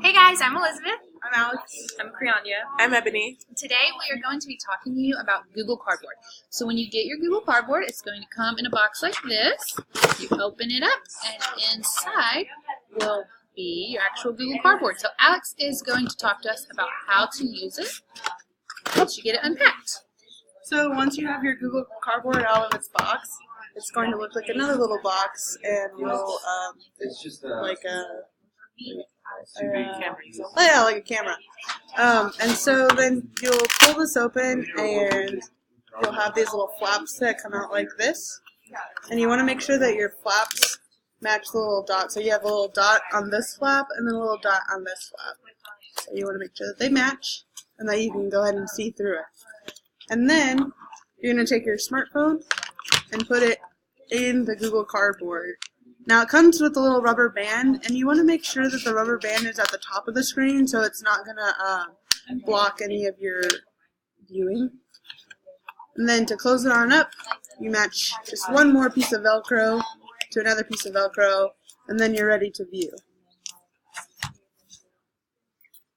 Hey guys, I'm Elizabeth. I'm Alex. I'm Krianya. I'm Ebony. Today we are going to be talking to you about Google Cardboard. So when you get your Google Cardboard, it's going to come in a box like this. You open it up and inside will be your actual Google Cardboard. So Alex is going to talk to us about how to use it once you get it unpacked. So once you have your Google Cardboard out of its box, it's going to look like another little box, and you'll like a like a camera. And so then you'll pull this open, and you'll have these little flaps that come out like this. And you want to make sure that your flaps match the little dot. So you have a little dot on this flap, and then a little dot on this flap. So you want to make sure that they match, and that you can go ahead and see through it. And then you're going to take your smartphone and put it in the Google Cardboard. Now it comes with a little rubber band, and you want to make sure that the rubber band is at the top of the screen so it's not going to block any of your viewing. And then to close it on up, you match just one more piece of Velcro to another piece of Velcro, and then you're ready to view.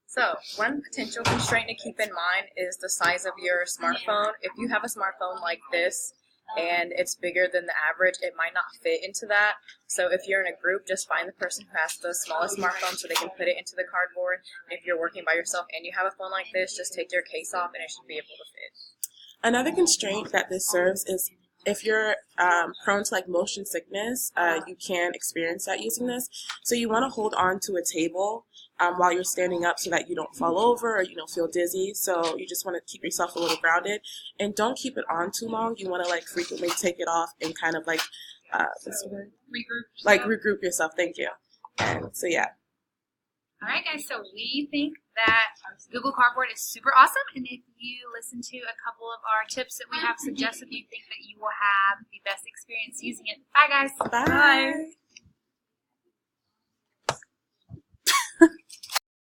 So, one potential constraint to keep in mind is the size of your smartphone. If you have a smartphone like this and it's bigger than the average, it might not fit into that. So if you're in a group, just find the person who has the smallest smartphone so they can put it into the cardboard. If you're working by yourself and you have a phone like this, just take your case off and it should be able to fit. Another constraint that this serves is if you're prone to like motion sickness, you can experience that using this. So you want to hold on to a table while you're standing up so that you don't fall over or feel dizzy. So you just want to keep yourself a little grounded, and don't keep it on too long. You want to like frequently take it off and kind of like what's the word? Regroup yourself. Thank you. And so yeah. Alright guys, so we think that Google Cardboard is super awesome, and if you listen to a couple of our tips that we have suggested, you think that you will have the best experience using it. Bye guys! Bye!